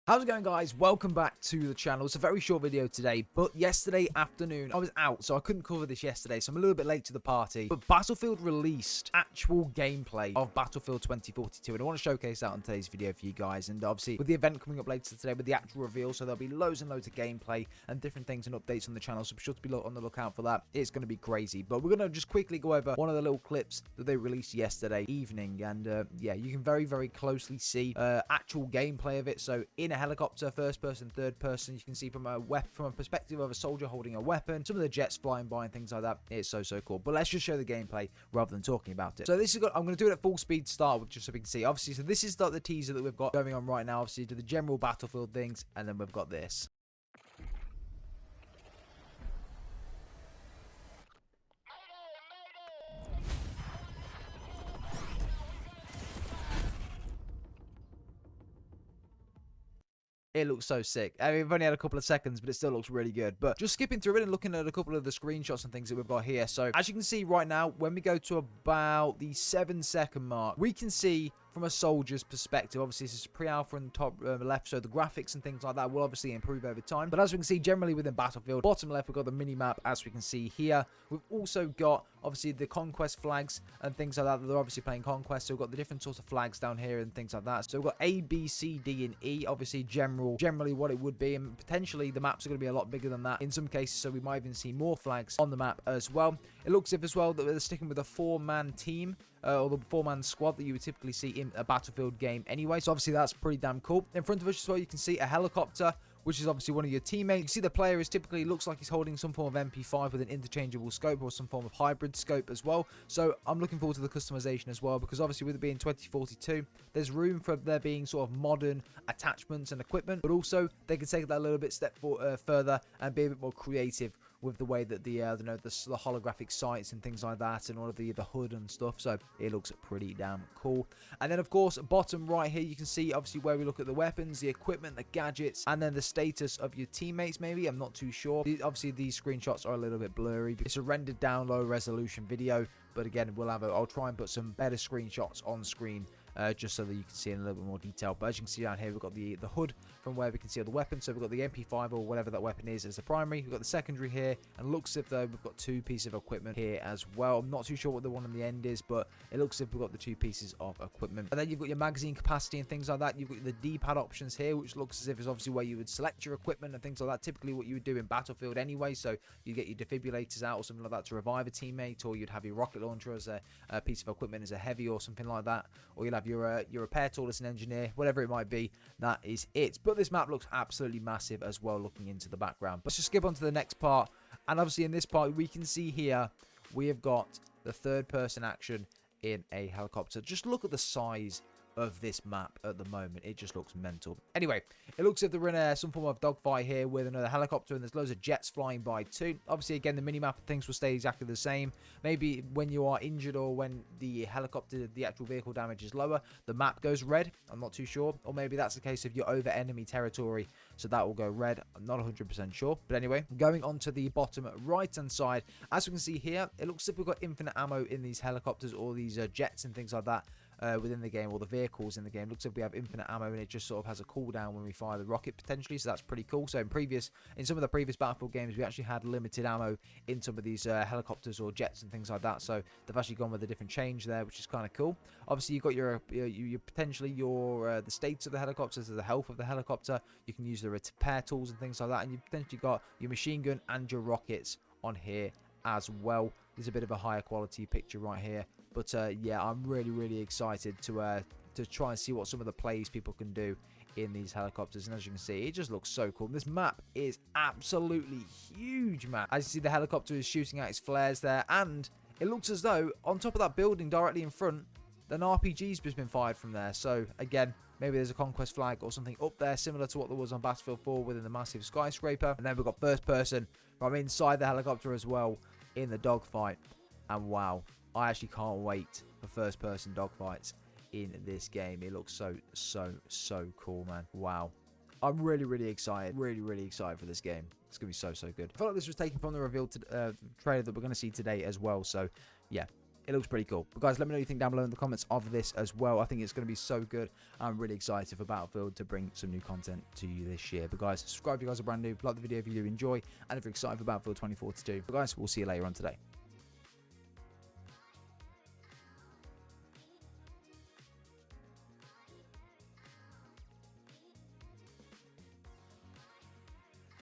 How's it going, guys? Welcome back to the channel. It's a very short video today, but yesterday afternoon I was out, so I couldn't cover this yesterday, so I'm a little bit late to the party. But Battlefield released actual gameplay of Battlefield 2042, and I want to showcase that on today's video for you guys. And obviously, with the event coming up later today, with the actual reveal, so there'll be loads and loads of gameplay and different things and updates on the channel, so be sure to be on the lookout for that. It's going to be crazy. But we're going to just quickly go over one of the little clips that they released yesterday evening, and yeah, you can very closely see actual gameplay of it. So in a helicopter, first person, third person, you can see from a perspective of a soldier holding a weapon, some of the jets flying by and things like that. It's so cool. But let's just show the gameplay rather than talking about it. So this is I'm going to do it at full speed to start with, just so we can see. Obviously, so this is the teaser that we've got going on right now. Obviously, to the general Battlefield things, and then we've got this. It looks so sick. I mean, we've only had a couple of seconds, but it still looks really good. But just skipping through it and looking at a couple of the screenshots and things that we've got here. So as you can see right now, when we go to about the 7-second mark, we can see from a soldier's perspective. Obviously, this is pre-alpha in the top left, so the graphics and things like that will obviously improve over time. But as we can see, generally within Battlefield, bottom left, we've got the mini-map, as we can see here. We've also got, obviously, the conquest flags and things like that. They're obviously playing conquest, so we've got the different sorts of flags down here and things like that. So we've got A, B, C, D, and E. Obviously, generally what it would be, and potentially the maps are going to be a lot bigger than that in some cases, so we might even see more flags on the map as well. It looks as if as well that they're sticking with a 4-man team, or the 4-man squad that you would typically see in a Battlefield game anyway. So obviously that's pretty damn cool. In front of us as well, you can see a helicopter, which is obviously one of your teammates. You see the player is typically looks like he's holding some form of MP5 with an interchangeable scope or some form of hybrid scope as well. So I'm looking forward to the customization as well, because obviously with it being 2042, there's room for there being sort of modern attachments and equipment, but also they can take that a little bit further and be a bit more creative with the way that the holographic sights and things like that, and all of the hood and stuff. So it looks pretty damn cool. And then of course, bottom right here, you can see obviously where we look at the weapons, the equipment, the gadgets, and then the status of your teammates. Maybe, I'm not too sure. Obviously these screenshots are a little bit blurry. It's a rendered down low resolution video, but again, I'll try and put some better screenshots on screen, just so that you can see in a little bit more detail. But as you can see down here, we've got the hood from where we can see all the weapons. So we've got the MP5 or whatever that weapon is as the primary. We've got the secondary here, and looks as if though we've got 2 pieces of equipment here as well. I'm not too sure what the one on the end is, but it looks as if we've got the 2 pieces of equipment. And then you've got your magazine capacity and things like that. You've got the D-pad options here, which looks as if it's obviously where you would select your equipment and things like that. Typically what you would do in Battlefield anyway. So you get your defibrillators out or something like that to revive a teammate, or you'd have your rocket launcher as a piece of equipment as a heavy or something like that, or you'll have your repair tool as an engineer, whatever it might be. That is it. But this map looks absolutely massive as well, looking into the background. Let's just skip on to the next part. And obviously in this part, we can see here we have got the third person action in a helicopter. Just look at the size of this map at the moment. It just looks mental. Anyway, it looks as if they're in some form of dogfight here with another helicopter, and there's loads of jets flying by too. Obviously, again, the minimap things will stay exactly the same. Maybe when you are injured or when the helicopter, the actual vehicle damage is lower, the map goes red. I'm not too sure. Or maybe that's the case if you're over enemy territory, so that will go red. I'm not 100% sure. But anyway, going on to the bottom right-hand side, as we can see here, it looks as if we've got infinite ammo in these helicopters or these jets and things like that. Within the game, or the vehicles in the game. Looks like we have infinite ammo, and it just sort of has a cooldown when we fire the rocket potentially, so that's pretty cool. So in some of the previous Battlefield games, we actually had limited ammo in some of these helicopters or jets and things like that, so they've actually gone with a different change there, which is kind of cool. Obviously, you've got your potentially the states of the helicopters, the health of the helicopter. You can use the repair tools and things like that, and you've potentially got your machine gun and your rockets on here as well. There's a bit of a higher quality picture right here, but yeah, I'm really excited to try and see what some of the plays people can do in these helicopters. And as you can see, it just looks so cool. This map is absolutely huge, man. As you see, the helicopter is shooting out its flares there, and it looks as though on top of that building directly in front, an RPG's just been fired from there. So again, maybe there's a conquest flag or something up there, similar to what there was on Battlefield 4 within the massive skyscraper. And then we've got first person from inside the helicopter as well in the dogfight. And wow, I actually can't wait for first person dogfights in this game. It looks so cool, man. Wow. I'm really excited. Really excited for this game. It's going to be so good. I feel like this was taken from the reveal trailer that we're going to see today as well. So, yeah. it looks pretty cool. But guys, let me know what you think down below in the comments of this as well. I think it's going to be so good. I'm really excited for Battlefield to bring some new content to you this year. But guys, subscribe if you guys are brand new, like the video if you do enjoy, and if you're excited for Battlefield 2042. But guys, we'll see you later on today.